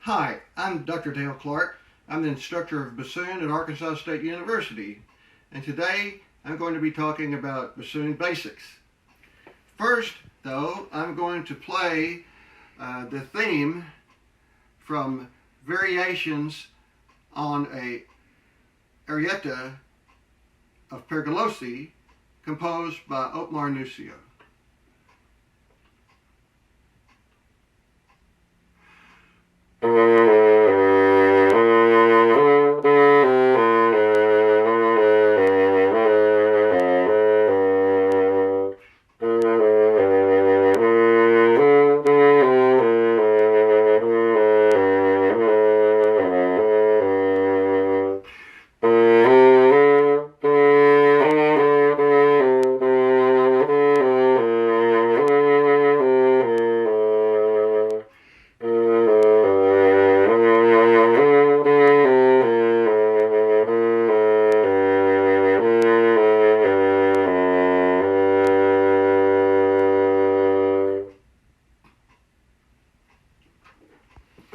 Hi, I'm Dr. Dale Clark. I'm the instructor of bassoon at Arkansas State University, and today I'm going to be talking about bassoon basics. First, though, I'm going to play the theme from Variations on a Arietta of Pergolesi, composed by Otmar Nussio.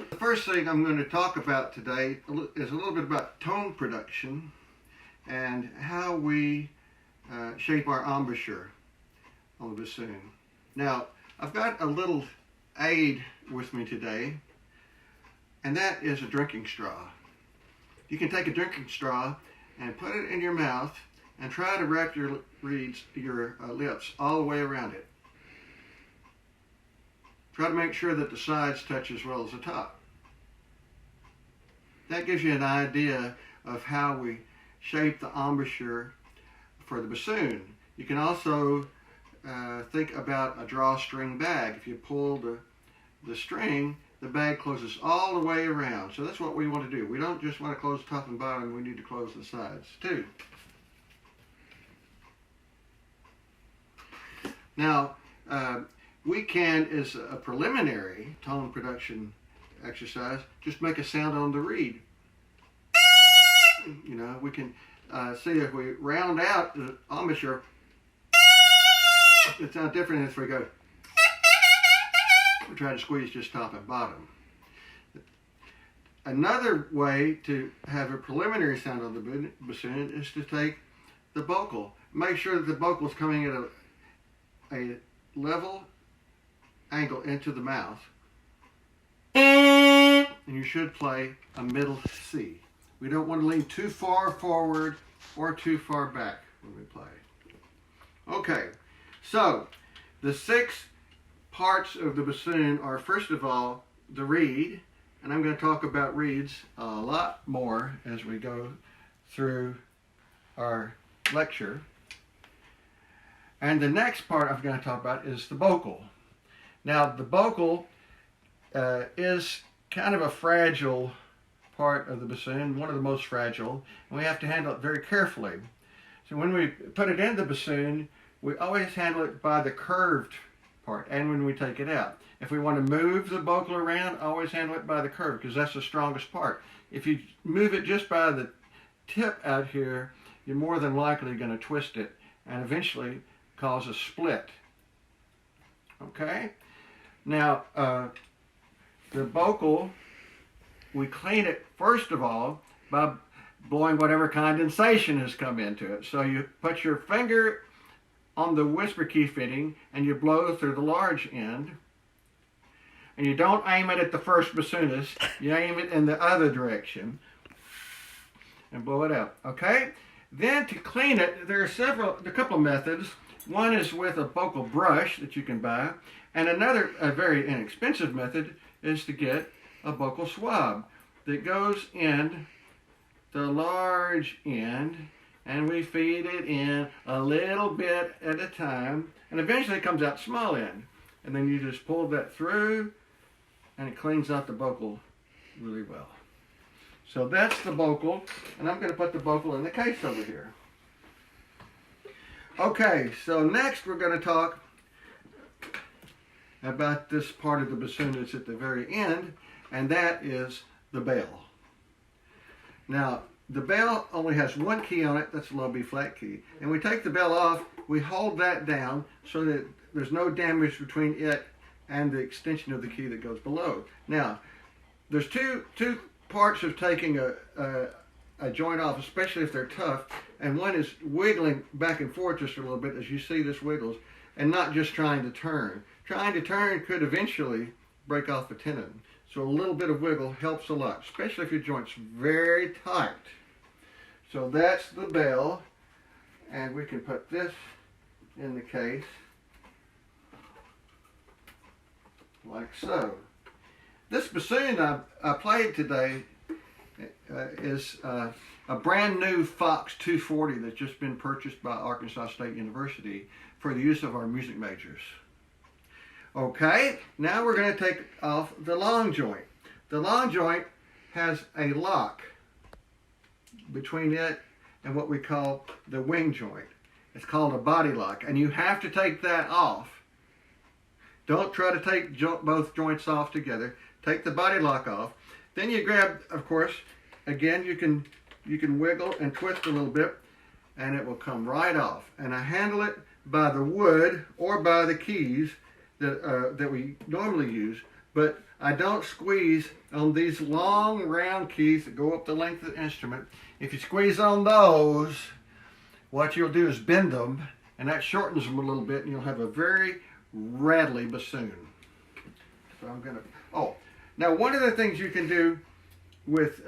The first thing I'm going to talk about today is a little bit about tone production and how we shape our embouchure on the bassoon. Now, I've got a little aid with me today, and that is a drinking straw. You can take a drinking straw and put it in your mouth and try to wrap your lips all the way around it. Try to make sure that the sides touch as well as the top. That gives you an idea of how we shape the embouchure for the bassoon. You can also think about a drawstring bag. If you pull the string, the bag closes all the way around. So that's what we want to do. We don't just want to close top and bottom, we need to close the sides too. Now, we can, as a preliminary tone production exercise, just make a sound on the reed. You know, we can see if we round out the embouchure, it sounds different if we go. We try to squeeze just top and bottom. Another way to have a preliminary sound on the bassoon is to take the vocal. Make sure that the vocal is coming at a level angle into the mouth, and you should play a middle C. We don't want to lean too far forward or too far back when we play. Okay, so the 6 parts of the bassoon are, first of all, the reed, and I'm going to talk about reeds a lot more as we go through our lecture. And the next part I'm going to talk about is the vocal. Now, the vocal is kind of a fragile part of the bassoon, one of the most fragile, and we have to handle it very carefully. So when we put it in the bassoon, we always handle it by the curved part, and when we take it out. If we want to move the vocal around, always handle it by the curve, because that's the strongest part. If you move it just by the tip out here, you're more than likely going to twist it and eventually cause a split. Okay? Now, the vocal, we clean it first of all by blowing whatever condensation has come into it. So you put your finger on the whisper key fitting and you blow through the large end. And you don't aim it at the first bassoonist, you aim it in the other direction and blow it out. Okay? Then to clean it, there are a couple of methods. One is with a vocal brush that you can buy, and another, a very inexpensive method, is to get a vocal swab that goes in the large end, and we feed it in a little bit at a time, and eventually it comes out small end. And then you just pull that through, and it cleans out the vocal really well. So that's the vocal, and I'm going to put the vocal in the case over here. Okay, so next we're going to talk about this part of the bassoon that's at the very end, and that is the bell. Now, the bell only has one key on it, that's a low B flat key. And we take the bell off, we hold that down so that there's no damage between it and the extension of the key that goes below. Now, there's two parts of taking a joint off, especially if they're tough, and one is wiggling back and forth just a little bit as you see this wiggles, and not just trying to turn. Trying to turn could eventually break off the tendon. So a little bit of wiggle helps a lot, especially if your joint's very tight. So that's the bell, and we can put this in the case like so. This bassoon I played today is a brand new Fox 240 that's just been purchased by Arkansas State University for the use of our music majors. Okay, now we're going to take off the long joint. The long joint has a lock between it and what we call the wing joint. It's called a body lock, and you have to take that off. Don't try to take both joints off together. Take the body lock off. Then you grab, of course, again, you can wiggle and twist a little bit, and it will come right off. And I handle it by the wood or by the keys that we normally use, but I don't squeeze on these long round keys that go up the length of the instrument. If you squeeze on those, what you'll do is bend them, and that shortens them a little bit, and you'll have a very rattly bassoon. So I'm gonna, now one of the things you can do with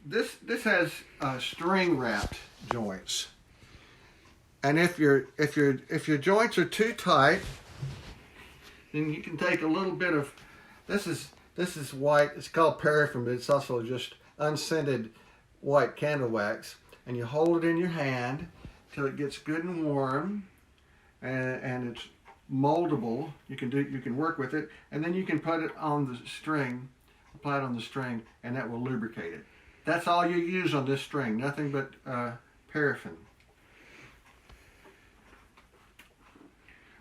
this has string wrapped joints, and if your joints are too tight, then you can take a little bit of this is white. It's called paraffin, but it's also just unscented white candle wax, and you hold it in your hand till it gets good and warm, and it's moldable. You can work with it, and then you can put it on the string, apply it on the string, and that will lubricate it. That's all you use on this string, nothing but paraffin.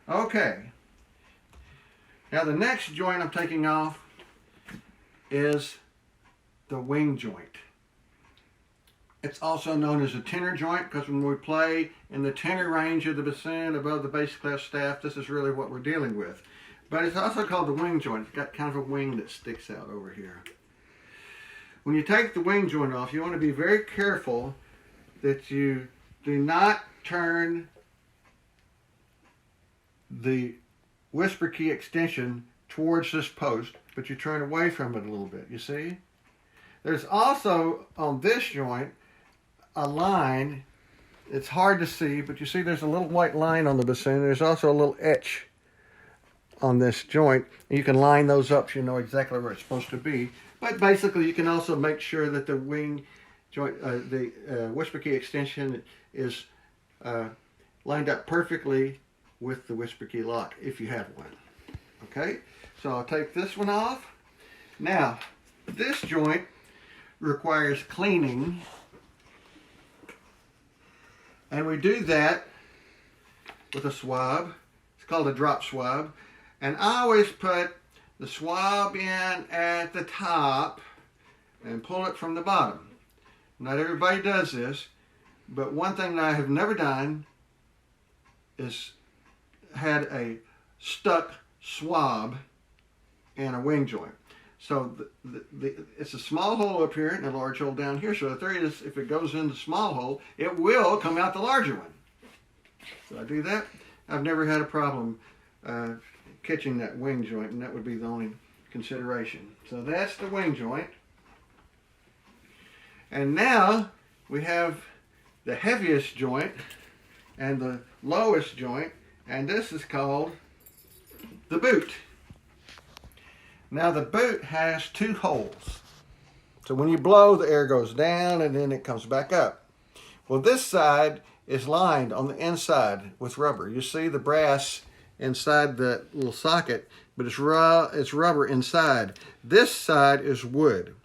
Okay. Now the next joint I'm taking off is the wing joint. It's also known as a tenor joint because when we play in the tenor range of the bassoon above the bass clef staff, this is really what we're dealing with. But it's also called the wing joint. It's got kind of a wing that sticks out over here. When you take the wing joint off, you want to be very careful that you do not turn the whisper key extension towards this post, but you turn away from it a little bit, you see? There's also, on this joint, a line. It's hard to see, but you see there's a little white line on the bassoon. There's also a little etch on this joint. You can line those up so you know exactly where it's supposed to be. But basically, you can also make sure that the wing joint, the whisper key extension is lined up perfectly with the whisper key lock, if you have one. Okay, so I'll take this one off. Now, this joint requires cleaning, and we do that with a swab. It's called a drop swab, and I always put the swab in at the top and pull it from the bottom. Not everybody does this, but one thing that I have never done is had a stuck swab in a wing joint. So it's a small hole up here and a large hole down here. So if it goes in the small hole, it will come out the larger one. So I do that. I've never had a problem catching that wing joint, and that would be the only consideration. So that's the wing joint. And now we have the heaviest joint and the lowest joint, and this is called the boot. Now the boot has two holes. So when you blow, the air goes down and then it comes back up. Well, this side is lined on the inside with rubber. You see the brass inside that little socket, but it's rubber inside. This side is wood.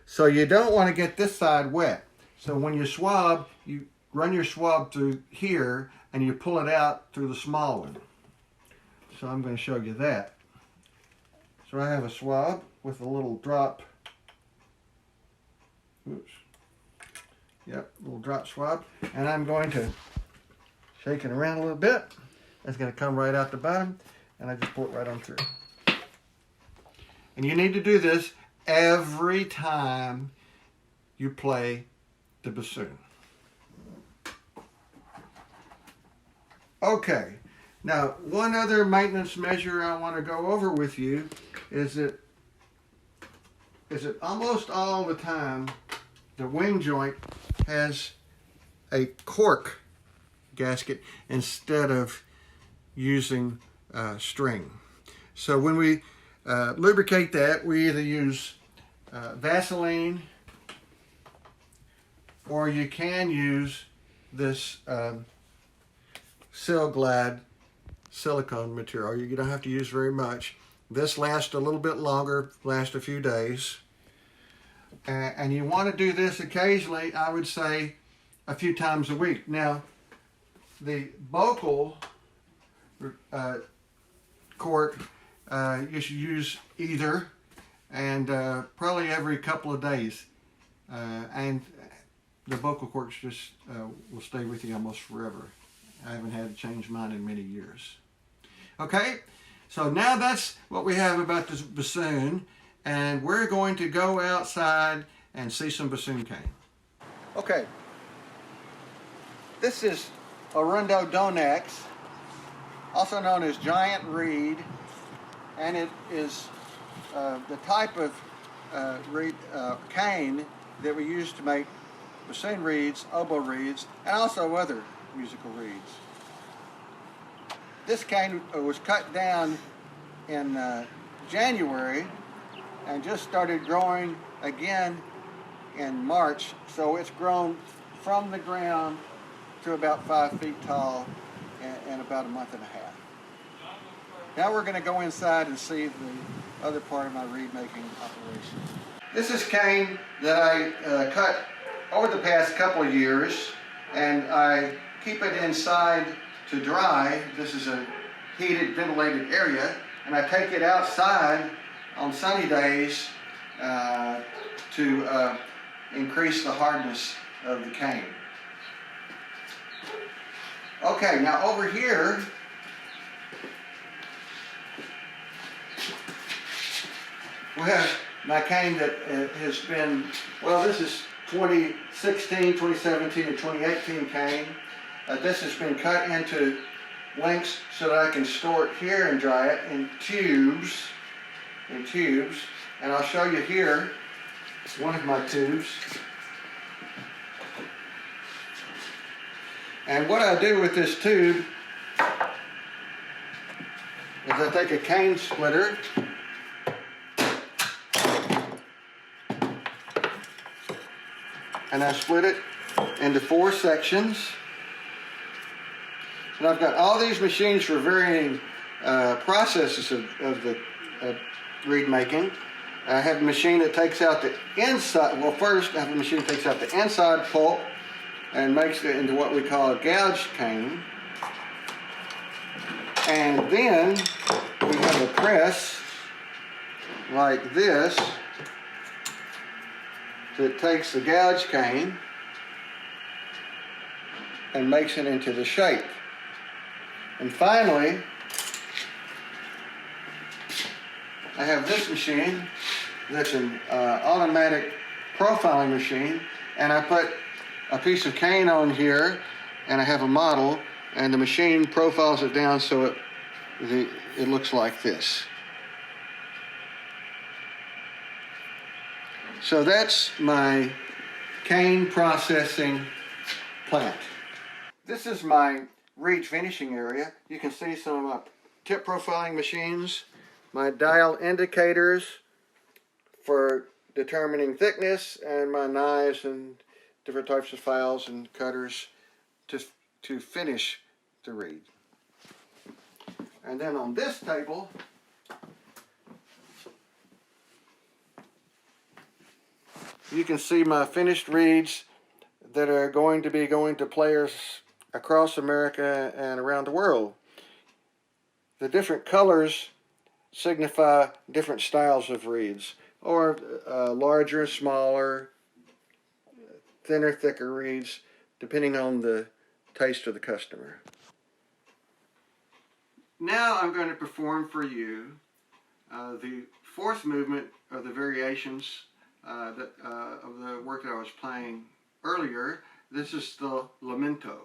So you don't want to get this side wet. So when you swab, you run your swab through here and you pull it out through the small one. So I'm going to show you that. So I have a swab with a little drop. Oops. Yep, little drop swab. And I'm going to shake it around a little bit. It's going to come right out the bottom, and I just pull it right on through. And you need to do this every time you play the bassoon. Okay, now one other maintenance measure I want to go over with you is that almost all the time the wing joint has a cork gasket instead of using string. So when we lubricate that, we either use Vaseline, or you can use this Seal-Glide silicone material. You don't have to use very much. This lasts a little bit longer, lasts a few days. And you want to do this occasionally, I would say a few times a week. Now, the vocal cork, you should use either, and probably every couple of days. And the vocal corks just will stay with you almost forever. I haven't had to change mine in many years. Okay, so now that's what we have about this bassoon, and we're going to go outside and see some bassoon cane. Okay, this is Arundo Donax, also known as giant reed, and it is the type of reed, cane that we use to make bassoon reeds, oboe reeds, and also other musical reeds. This cane was cut down in January and just started growing again in March, so it's grown from the ground to about 5 feet tall in about a month and a half. Now we're going to go inside and see the other part of my reed making operation. This is cane that I cut over the past couple of years, and I keep it inside to dry. This is a heated, ventilated area, and I take it outside on sunny days to increase the hardness of the cane. Okay, now over here, we have my cane that has been, well, this is 2016, 2017, and 2018 cane. This has been cut into lengths so that I can store it here and dry it in tubes. And I'll show you here one of my tubes. And what I do with this tube is I take a cane splitter and I split it into 4 sections. And I've got all these machines for varying processes of the reed making. I have a machine that takes out the inside, well, first I have a machine that takes out the inside pulp and makes it into what we call a gouged cane. And then we have a press like this that takes the gouged cane and makes it into the shape. And finally, I have this machine that's an automatic profiling machine, and I put a piece of cane on here, and I have a model, and the machine profiles it down so it looks like this. So that's my cane processing plant. This is my reed finishing area. You can see some of my tip profiling machines, my dial indicators for determining thickness, and my knives and different types of files and cutters to finish the reed. And then on this table, you can see my finished reeds that are going to be going to players across America and around the world. The different colors signify different styles of reeds, or larger and smaller, thinner, thicker reeds, depending on the taste of the customer. Now I'm going to perform for you The fourth movement of the variations of the work that I was playing earlier, this is the lamento.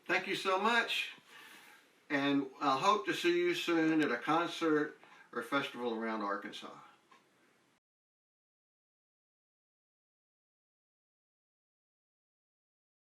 Thank you so much, and I'll hope to see you soon at a concert or festival around Arkansas.